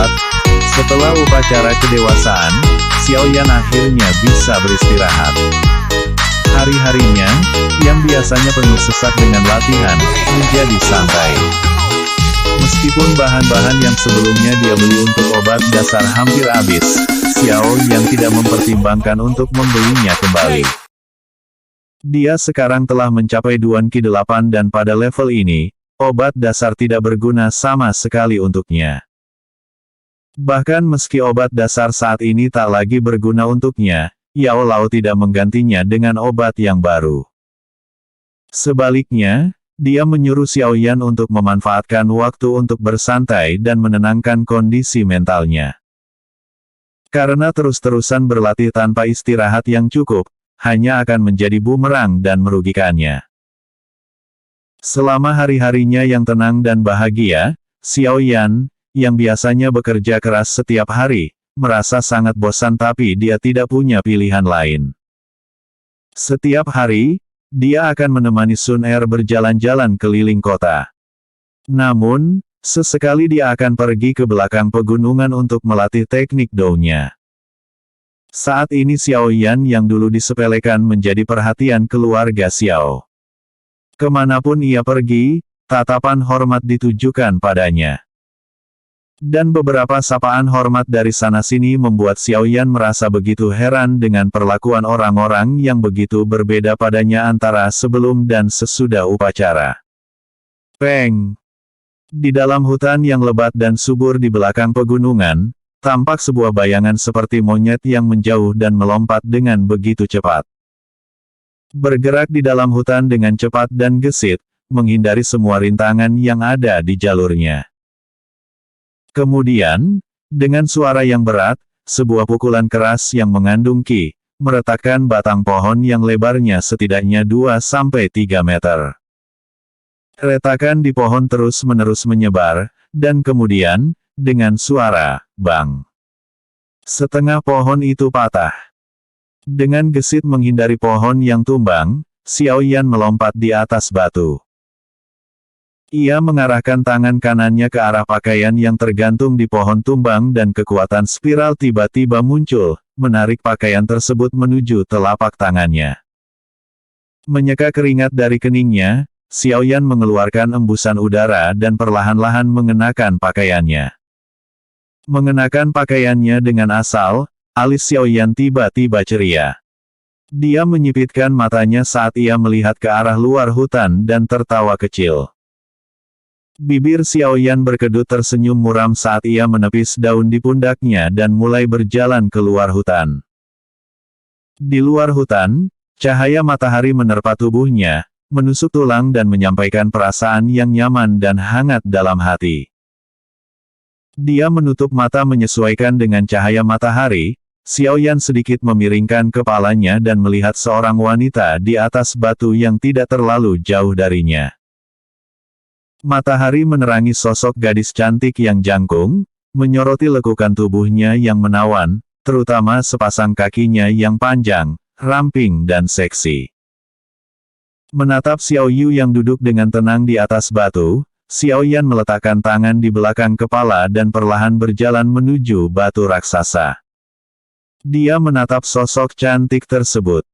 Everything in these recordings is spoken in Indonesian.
obat. Setelah upacara kedewasaan, Xiaoyan akhirnya bisa beristirahat. Hari-harinya, yang biasanya penuh sesak dengan latihan, menjadi santai. Meskipun bahan-bahan yang sebelumnya dia beli untuk obat dasar hampir habis, Xiaoyan tidak mempertimbangkan untuk membelinya kembali. Dia sekarang telah mencapai Duan Ki-8 dan pada level ini, obat dasar tidak berguna sama sekali untuknya. Bahkan meski obat dasar saat ini tak lagi berguna untuknya, Yao Lao tidak menggantinya dengan obat yang baru. Sebaliknya, dia menyuruh Xiaoyan untuk memanfaatkan waktu untuk bersantai dan menenangkan kondisi mentalnya. Karena terus-terusan berlatih tanpa istirahat yang cukup, hanya akan menjadi bumerang dan merugikannya. Selama hari-harinya yang tenang dan bahagia, Xiaoyan, yang biasanya bekerja keras setiap hari, merasa sangat bosan tapi dia tidak punya pilihan lain. Setiap hari, dia akan menemani Sun Er berjalan-jalan keliling kota. Namun, sesekali dia akan pergi ke belakang pegunungan untuk melatih teknik Dou-nya. Saat ini Xiaoyan yang dulu disepelekan menjadi perhatian keluarga Xiao. Kemanapun ia pergi, tatapan hormat ditujukan padanya. Dan beberapa sapaan hormat dari sana-sini membuat Xiaoyan merasa begitu heran dengan perlakuan orang-orang yang begitu berbeda padanya antara sebelum dan sesudah upacara. Peng! Di dalam hutan yang lebat dan subur di belakang pegunungan, tampak sebuah bayangan seperti monyet yang menjauh dan melompat dengan begitu cepat. Bergerak di dalam hutan dengan cepat dan gesit, menghindari semua rintangan yang ada di jalurnya. Kemudian, dengan suara yang berat, sebuah pukulan keras yang mengandung ki, meretakkan batang pohon yang lebarnya setidaknya 2-3 meter. Retakan di pohon terus-menerus menyebar, dan kemudian, dengan suara bang, setengah pohon itu patah. Dengan gesit menghindari pohon yang tumbang, Xiaoyan melompat di atas batu. Ia mengarahkan tangan kanannya ke arah pakaian yang tergantung di pohon tumbang dan kekuatan spiral tiba-tiba muncul, menarik pakaian tersebut menuju telapak tangannya. Menyeka keringat dari keningnya, Xiaoyan mengeluarkan embusan udara dan perlahan-lahan mengenakan pakaiannya. Mengenakan pakaiannya dengan asal, alis Xiaoyan tiba-tiba ceria. Dia menyipitkan matanya saat ia melihat ke arah luar hutan dan tertawa kecil. Bibir Xiaoyan berkedut tersenyum muram saat ia menepis daun di pundaknya dan mulai berjalan keluar hutan. Di luar hutan, cahaya matahari menerpa tubuhnya, menusuk tulang dan menyampaikan perasaan yang nyaman dan hangat dalam hati. Dia menutup mata menyesuaikan dengan cahaya matahari. Xiaoyan sedikit memiringkan kepalanya dan melihat seorang wanita di atas batu yang tidak terlalu jauh darinya. Matahari menerangi sosok gadis cantik yang jangkung, menyoroti lekukan tubuhnya yang menawan, terutama sepasang kakinya yang panjang, ramping dan seksi. Menatap Xiao Yu yang duduk dengan tenang di atas batu, Xiaoyan meletakkan tangan di belakang kepala dan perlahan berjalan menuju batu raksasa. Dia menatap sosok cantik tersebut.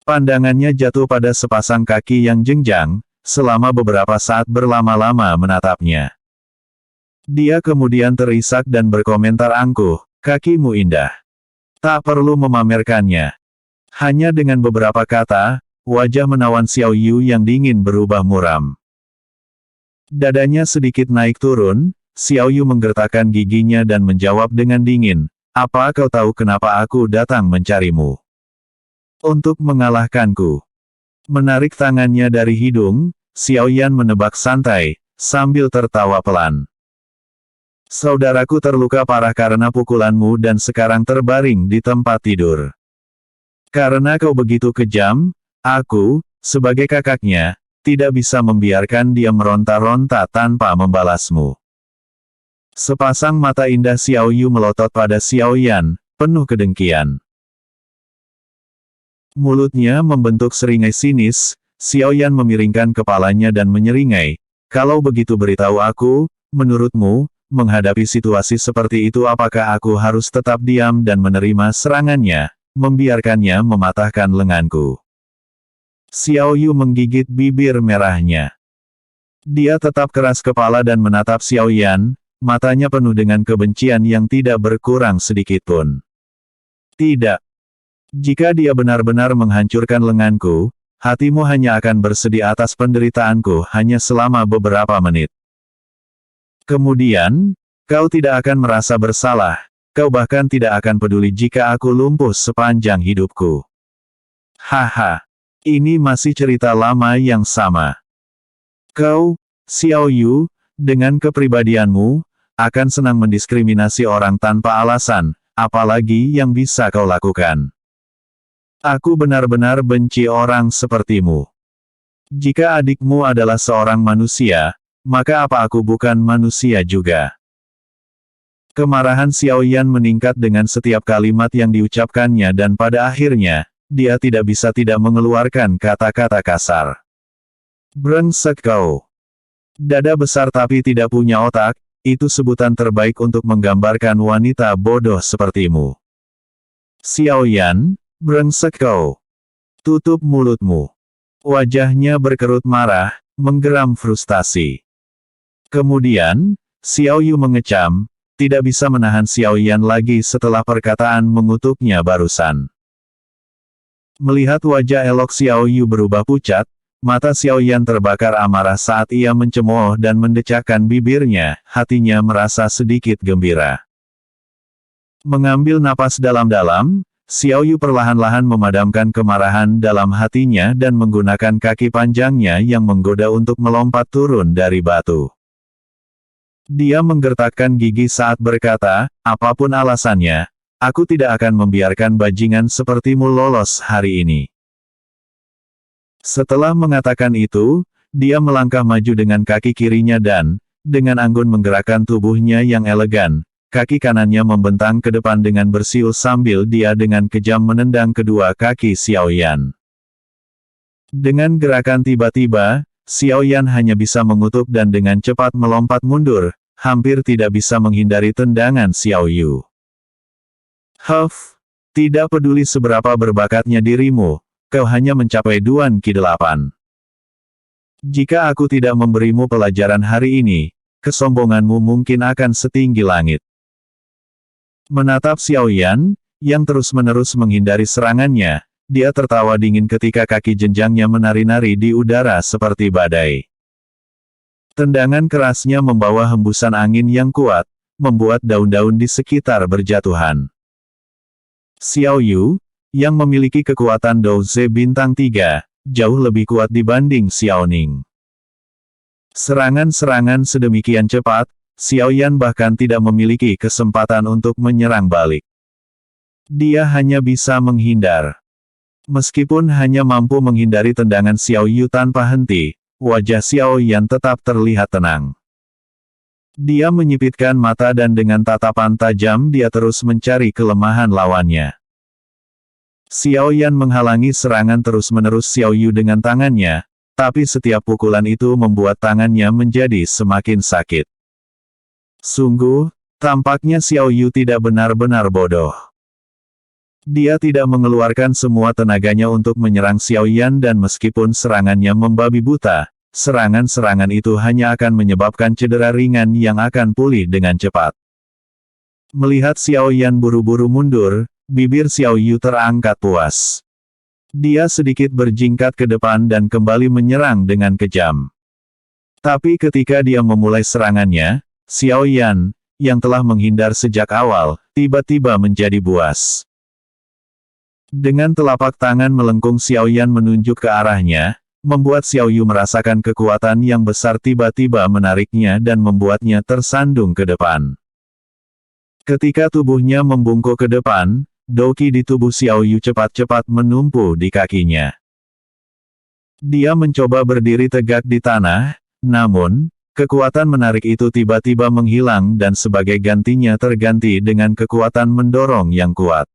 Pandangannya jatuh pada sepasang kaki yang jenjang, selama beberapa saat berlama-lama menatapnya. Dia kemudian terisak dan berkomentar angkuh, "Kakimu indah. Tak perlu memamerkannya." Hanya dengan beberapa kata, wajah menawan Xiao Yu yang dingin berubah muram. Dadanya sedikit naik turun, Xiao Yu menggertakkan giginya dan menjawab dengan dingin, "Apa kau tahu kenapa aku datang mencarimu? Untuk mengalahkanku." Menarik tangannya dari hidung, Xiaoyan menebak santai, sambil tertawa pelan. "Saudaraku terluka parah karena pukulanmu dan sekarang terbaring di tempat tidur. Karena kau begitu kejam, aku, sebagai kakaknya, tidak bisa membiarkan dia meronta-ronta tanpa membalasmu." Sepasang mata indah Xiao Yu melotot pada Xiaoyan, penuh kedengkian. Mulutnya membentuk seringai sinis, Xiaoyan memiringkan kepalanya dan menyeringai, "Kalau begitu beritahu aku, menurutmu, menghadapi situasi seperti itu apakah aku harus tetap diam dan menerima serangannya, membiarkannya mematahkan lenganku? Xiao Yu menggigit bibir merahnya. Dia tetap keras kepala dan menatap Xiao Yan, matanya penuh dengan kebencian yang tidak berkurang sedikitpun. Tidak. Jika dia benar-benar menghancurkan lenganku, hatimu hanya akan bersedih atas penderitaanku hanya selama beberapa menit. Kemudian, kau tidak akan merasa bersalah, kau bahkan tidak akan peduli jika aku lumpuh sepanjang hidupku. Haha, ini masih cerita lama yang sama. Kau, Xiao Yu, dengan kepribadianmu, akan senang mendiskriminasi orang tanpa alasan, apalagi yang bisa kau lakukan. Aku benar-benar benci orang sepertimu. Jika adikmu adalah seorang manusia, maka apa aku bukan manusia juga? Kemarahan Xiao Yan meningkat dengan setiap kalimat yang diucapkannya dan pada akhirnya, dia tidak bisa tidak mengeluarkan kata-kata kasar. Brengsek kau. Dada besar tapi tidak punya otak, itu sebutan terbaik untuk menggambarkan wanita bodoh sepertimu. Xiao Yan, brengsek kau. Tutup mulutmu. Wajahnya berkerut marah, menggeram frustasi. Kemudian, Xiao Yu mengecam, tidak bisa menahan Xiao Yan lagi setelah perkataan mengutuknya barusan. Melihat wajah elok Xiao Yu berubah pucat, mata Xiao Yan terbakar amarah saat ia mencemooh dan mendecakkan bibirnya, hatinya merasa sedikit gembira. Mengambil napas dalam-dalam, Xiao Yu perlahan-lahan memadamkan kemarahan dalam hatinya dan menggunakan kaki panjangnya yang menggoda untuk melompat turun dari batu. Dia menggertakkan gigi saat berkata, apapun alasannya, aku tidak akan membiarkan bajingan sepertimu lolos hari ini. Setelah mengatakan itu, dia melangkah maju dengan kaki kirinya dan, dengan anggun menggerakkan tubuhnya yang elegan, kaki kanannya membentang ke depan dengan bersiul sambil dia dengan kejam menendang kedua kaki Xiao Yan. Dengan gerakan tiba-tiba, Xiao Yan hanya bisa mengutuk dan dengan cepat melompat mundur, hampir tidak bisa menghindari tendangan Xiao Yu. Huff, tidak peduli seberapa berbakatnya dirimu, kau hanya mencapai Duan Ki-8. Jika aku tidak memberimu pelajaran hari ini, kesombonganmu mungkin akan setinggi langit. Menatap Xiao Yan, yang terus-menerus menghindari serangannya, dia tertawa dingin ketika kaki jenjangnya menari-nari di udara seperti badai. Tendangan kerasnya membawa hembusan angin yang kuat, membuat daun-daun di sekitar berjatuhan. Xiao Yu, yang memiliki kekuatan Douze bintang 3, jauh lebih kuat dibanding Xiao Ning. Serangan-serangan sedemikian cepat, Xiao Yan bahkan tidak memiliki kesempatan untuk menyerang balik. Dia hanya bisa menghindar. Meskipun hanya mampu menghindari tendangan Xiao Yu tanpa henti, wajah Xiao Yan tetap terlihat tenang. Dia menyipitkan mata dan dengan tatapan tajam dia terus mencari kelemahan lawannya. Xiao Yan menghalangi serangan terus-menerus Xiao Yu dengan tangannya, tapi setiap pukulan itu membuat tangannya menjadi semakin sakit. Sungguh, tampaknya Xiao Yu tidak benar-benar bodoh. Dia tidak mengeluarkan semua tenaganya untuk menyerang Xiao Yan dan meskipun serangannya membabi buta, serangan-serangan itu hanya akan menyebabkan cedera ringan yang akan pulih dengan cepat. Melihat Xiao Yan buru-buru mundur, bibir Xiao Yu terangkat puas. Dia sedikit berjingkat ke depan dan kembali menyerang dengan kejam. Tapi ketika dia memulai serangannya, Xiao Yan, yang telah menghindar sejak awal, tiba-tiba menjadi buas. Dengan telapak tangan melengkung Xiao Yan menunjuk ke arahnya, membuat Xiao Yu merasakan kekuatan yang besar tiba-tiba menariknya dan membuatnya tersandung ke depan. Ketika tubuhnya membungkuk ke depan, Doki di tubuh Xiao Yu cepat-cepat menumpu di kakinya. Dia mencoba berdiri tegak di tanah, namun, kekuatan menarik itu tiba-tiba menghilang dan sebagai gantinya terganti dengan kekuatan mendorong yang kuat.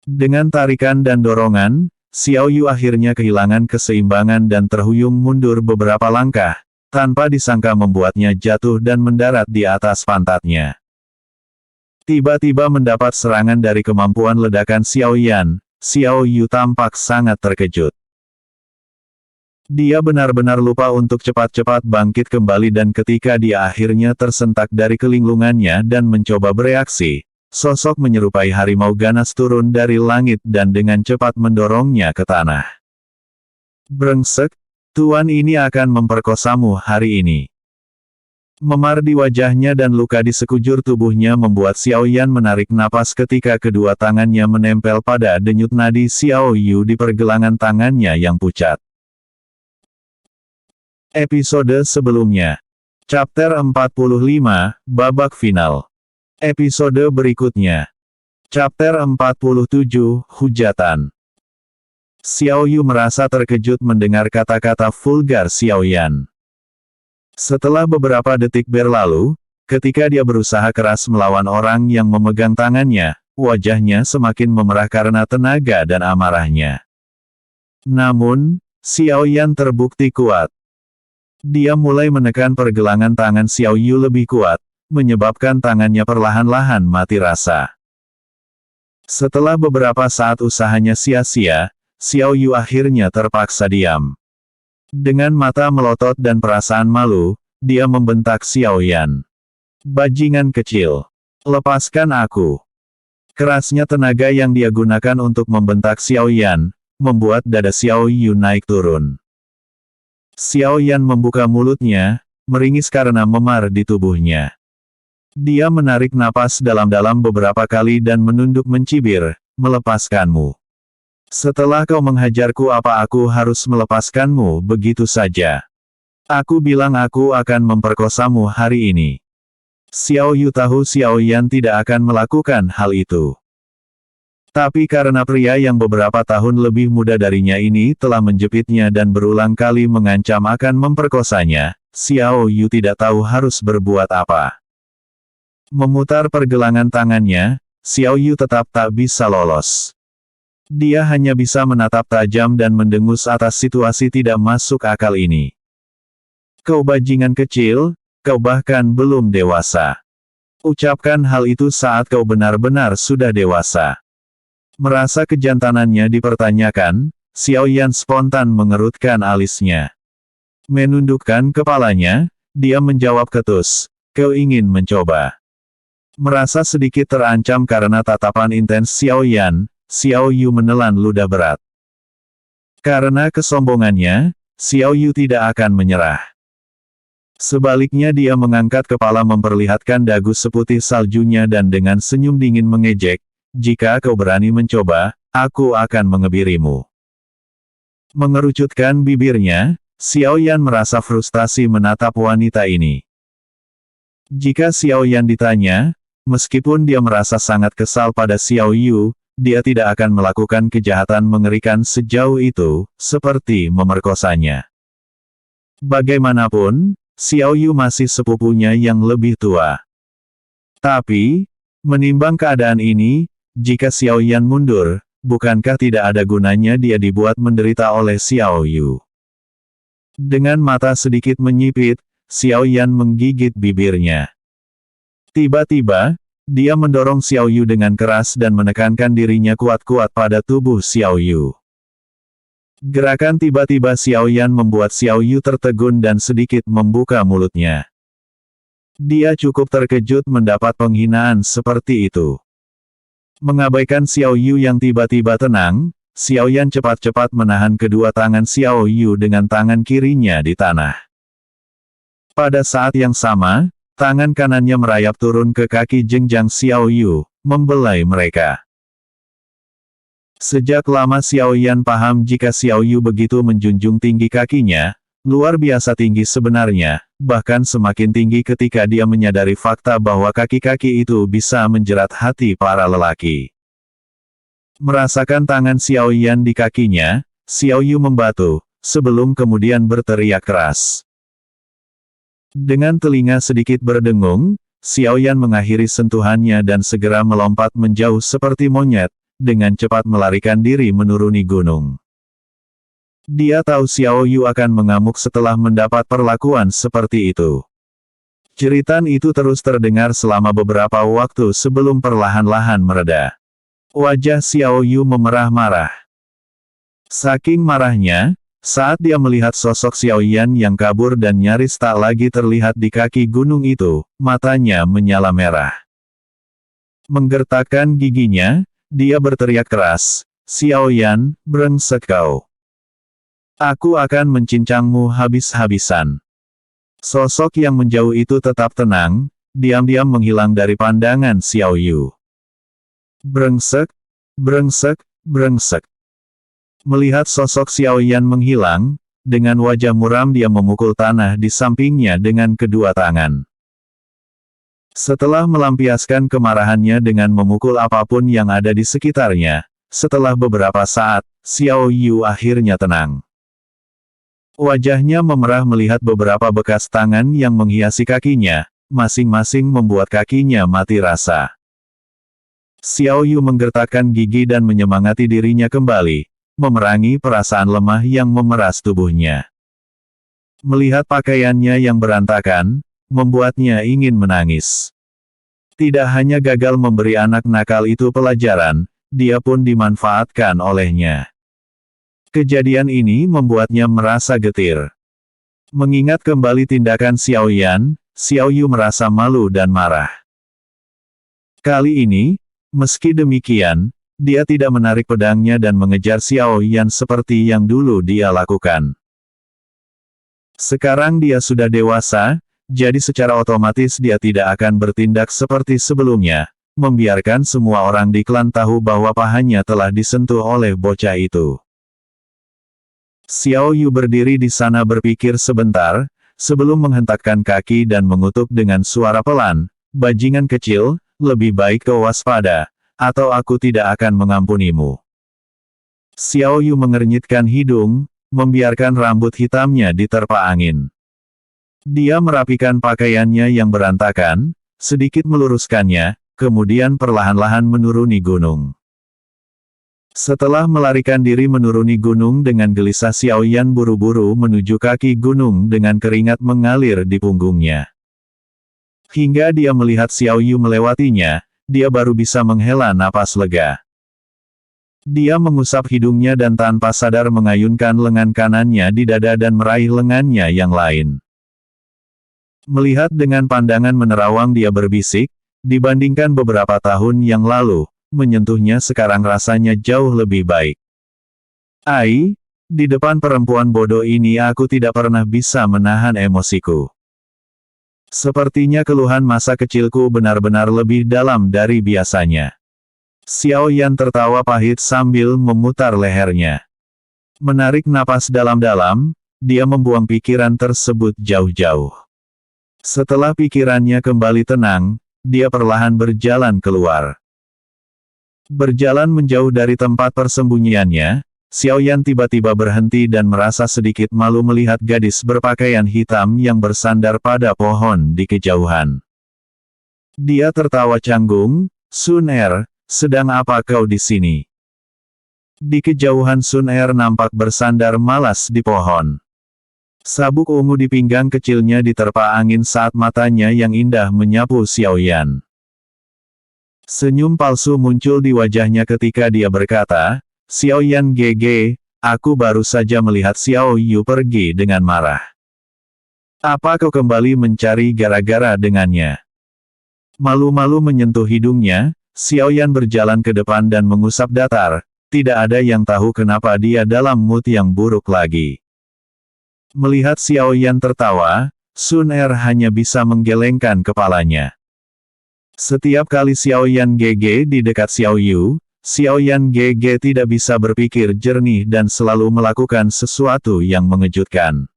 Dengan tarikan dan dorongan, Xiao Yu akhirnya kehilangan keseimbangan dan terhuyung mundur beberapa langkah, tanpa disangka membuatnya jatuh dan mendarat di atas pantatnya. Tiba-tiba mendapat serangan dari kemampuan ledakan Xiao Yan, Xiao Yu tampak sangat terkejut. Dia benar-benar lupa untuk cepat-cepat bangkit kembali dan ketika dia akhirnya tersentak dari kelinglungannya dan mencoba bereaksi, sosok menyerupai harimau ganas turun dari langit dan dengan cepat mendorongnya ke tanah. Brengsek, tuan ini akan memperkosamu hari ini. Memar di wajahnya dan luka di sekujur tubuhnya membuat Xiao Yan menarik napas ketika kedua tangannya menempel pada denyut nadi Xiao Yu di pergelangan tangannya yang pucat. Episode sebelumnya. Chapter 45, Babak Final. Episode berikutnya. Chapter 47, Hujatan. Xiao Yu merasa terkejut mendengar kata-kata vulgar Xiao Yan. Setelah beberapa detik berlalu, ketika dia berusaha keras melawan orang yang memegang tangannya, wajahnya semakin memerah karena tenaga dan amarahnya. Namun, Xiao Yan terbukti kuat. Dia mulai menekan pergelangan tangan Xiao Yu lebih kuat, menyebabkan tangannya perlahan-lahan mati rasa. Setelah beberapa saat usahanya sia-sia, Xiao Yu akhirnya terpaksa diam. Dengan mata melotot dan perasaan malu, dia membentak Xiao Yan. Bajingan kecil. Lepaskan aku. Kerasnya tenaga yang dia gunakan untuk membentak Xiao Yan, membuat dada Xiao Yu naik turun. Xiao Yan membuka mulutnya, meringis karena memar di tubuhnya. Dia menarik napas dalam-dalam beberapa kali dan menunduk mencibir, melepaskanmu. Setelah kau menghajarku apa aku harus melepaskanmu begitu saja? Aku bilang aku akan memperkosamu hari ini. Xiao Yu tahu Xiao Yan tidak akan melakukan hal itu. Tapi karena pria yang beberapa tahun lebih muda darinya ini telah menjepitnya dan berulang kali mengancam akan memperkosanya, Xiao Yu tidak tahu harus berbuat apa. Memutar pergelangan tangannya, Xiao Yu tetap tak bisa lolos. Dia hanya bisa menatap tajam dan mendengus atas situasi tidak masuk akal ini. Kau bajingan kecil, kau bahkan belum dewasa. Ucapkan hal itu saat kau benar-benar sudah dewasa. Merasa kejantanannya dipertanyakan, Xiao Yan spontan mengerutkan alisnya. Menundukkan kepalanya, dia menjawab ketus, kau ingin mencoba. Merasa sedikit terancam karena tatapan intens Xiao Yan, Xiao Yu menelan ludah berat. Karena kesombongannya, Xiao Yu tidak akan menyerah. Sebaliknya dia mengangkat kepala memperlihatkan dagu seputih saljunya dan dengan senyum dingin mengejek, jika kau berani mencoba, aku akan mengebirimu. Mengerucutkan bibirnya, Xiao Yan merasa frustasi menatap wanita ini. Jika Xiao Yan ditanya, meskipun dia merasa sangat kesal pada Xiao Yu, dia tidak akan melakukan kejahatan mengerikan sejauh itu, seperti memerkosanya. Bagaimanapun, Xiao Yu masih sepupunya yang lebih tua. Tapi, menimbang keadaan ini, jika Xiao Yan mundur, bukankah tidak ada gunanya dia dibuat menderita oleh Xiao Yu? Dengan mata sedikit menyipit, Xiao Yan menggigit bibirnya. Tiba-tiba, dia mendorong Xiao Yu dengan keras dan menekankan dirinya kuat-kuat pada tubuh Xiao Yu. Gerakan tiba-tiba Xiao Yan membuat Xiao Yu tertegun dan sedikit membuka mulutnya. Dia cukup terkejut mendapat penghinaan seperti itu. Mengabaikan Xiao Yu yang tiba-tiba tenang, Xiao Yan cepat-cepat menahan kedua tangan Xiao Yu dengan tangan kirinya di tanah. Pada saat yang sama, tangan kanannya merayap turun ke kaki jenjang Xiao Yu, membelai mereka. Sejak lama Xiao Yan paham jika Xiao Yu begitu menjunjung tinggi kakinya, luar biasa tinggi sebenarnya, bahkan semakin tinggi ketika dia menyadari fakta bahwa kaki-kaki itu bisa menjerat hati para lelaki. Merasakan tangan Xiao Yan di kakinya, Xiao Yu membatu, sebelum kemudian berteriak keras. Dengan telinga sedikit berdengung, Xiao Yan mengakhiri sentuhannya dan segera melompat menjauh seperti monyet, dengan cepat melarikan diri menuruni gunung. Dia tahu Xiao Yu akan mengamuk setelah mendapat perlakuan seperti itu. Jeritan itu terus terdengar selama beberapa waktu sebelum perlahan-lahan mereda. Wajah Xiao Yu memerah marah. Saking marahnya, saat dia melihat sosok Xiao Yan yang kabur dan nyaris tak lagi terlihat di kaki gunung itu, matanya menyala merah. Menggertakkan giginya, dia berteriak keras, "Xiao Yan, brengsek kau. Aku akan mencincangmu habis-habisan." Sosok yang menjauh itu tetap tenang, diam-diam menghilang dari pandangan Xiao Yu. Brengsek, brengsek, brengsek. Melihat sosok Xiao Yan menghilang, dengan wajah muram dia memukul tanah di sampingnya dengan kedua tangan. Setelah melampiaskan kemarahannya dengan memukul apapun yang ada di sekitarnya, setelah beberapa saat, Xiao Yu akhirnya tenang. Wajahnya memerah melihat beberapa bekas tangan yang menghiasi kakinya, masing-masing membuat kakinya mati rasa. Xiao Yu menggertakkan gigi dan menyemangati dirinya kembali, memerangi perasaan lemah yang memeras tubuhnya. Melihat pakaiannya yang berantakan, membuatnya ingin menangis. Tidak hanya gagal memberi anak nakal itu pelajaran, dia pun dimanfaatkan olehnya. Kejadian ini membuatnya merasa getir. Mengingat kembali tindakan Xiao Yan, Xiao Yu merasa malu dan marah. Kali ini, meski demikian, dia tidak menarik pedangnya dan mengejar Xiao Yan seperti yang dulu dia lakukan. Sekarang dia sudah dewasa, jadi secara otomatis dia tidak akan bertindak seperti sebelumnya, membiarkan semua orang di klan tahu bahwa pahanya telah disentuh oleh bocah itu. Xiao Yu berdiri di sana berpikir sebentar, sebelum menghentakkan kaki dan mengutuk dengan suara pelan, "Bajingan kecil, lebih baik kau waspada, atau aku tidak akan mengampunimu." Xiao Yu mengernyitkan hidung, membiarkan rambut hitamnya diterpa angin. Dia merapikan pakaiannya yang berantakan, sedikit meluruskannya, kemudian perlahan-lahan menuruni gunung. Setelah melarikan diri menuruni gunung dengan gelisah, Xiao Yan buru-buru menuju kaki gunung dengan keringat mengalir di punggungnya. Hingga dia melihat Xiao Yu melewatinya, dia baru bisa menghela napas lega. Dia mengusap hidungnya dan tanpa sadar mengayunkan lengan kanannya di dada dan meraih lengannya yang lain. Melihat dengan pandangan menerawang dia berbisik, dibandingkan beberapa tahun yang lalu, menyentuhnya sekarang rasanya jauh lebih baik. "Ai, di depan perempuan bodoh ini aku tidak pernah bisa menahan emosiku. Sepertinya keluhan masa kecilku benar-benar lebih dalam dari biasanya." Xiao Yan tertawa pahit sambil memutar lehernya. Menarik napas dalam-dalam, dia membuang pikiran tersebut jauh-jauh. Setelah pikirannya kembali tenang, dia perlahan berjalan keluar. Berjalan menjauh dari tempat persembunyiannya, Xiao Yan tiba-tiba berhenti dan merasa sedikit malu melihat gadis berpakaian hitam yang bersandar pada pohon di kejauhan. Dia tertawa canggung, "Sun Er, sedang apa kau di sini?" Di kejauhan Sun Er nampak bersandar malas di pohon. Sabuk ungu di pinggang kecilnya diterpa angin saat matanya yang indah menyapu Xiao Yan. Senyum palsu muncul di wajahnya ketika dia berkata, "Xiao Yan GG, aku baru saja melihat Xiao Yu pergi dengan marah. Apa kau kembali mencari gara-gara dengannya?" Malu-malu menyentuh hidungnya, Xiao Yan berjalan ke depan dan mengusap datar, tidak ada yang tahu kenapa dia dalam mood yang buruk lagi. Melihat Xiao Yan tertawa, Sun Er hanya bisa menggelengkan kepalanya. Setiap kali Xiao Yan GG di dekat Xiao Yu, Xiao Yan GG tidak bisa berpikir jernih dan selalu melakukan sesuatu yang mengejutkan.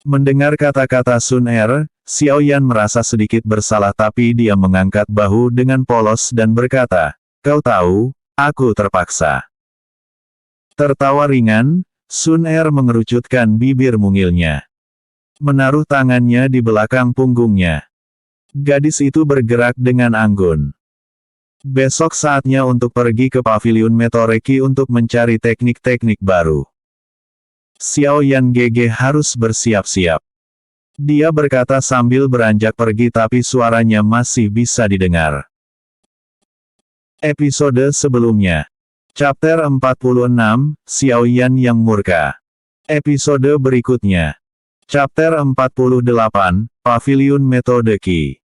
Mendengar kata-kata Sun Er, Xiao Yan merasa sedikit bersalah tapi dia mengangkat bahu dengan polos dan berkata, "Kau tahu, aku terpaksa." Tertawa ringan, Sun Er mengerucutkan bibir mungilnya. Menaruh tangannya di belakang punggungnya. Gadis itu bergerak dengan anggun. Besok saatnya untuk pergi ke paviliun Metoreki untuk mencari teknik-teknik baru. Xiao Yan GG harus bersiap-siap. Dia berkata sambil beranjak pergi tapi suaranya masih bisa didengar. Episode sebelumnya. Chapter 46, Xiao Yan yang murka. Episode berikutnya. Chapter 48, Paviliun Metode Qi.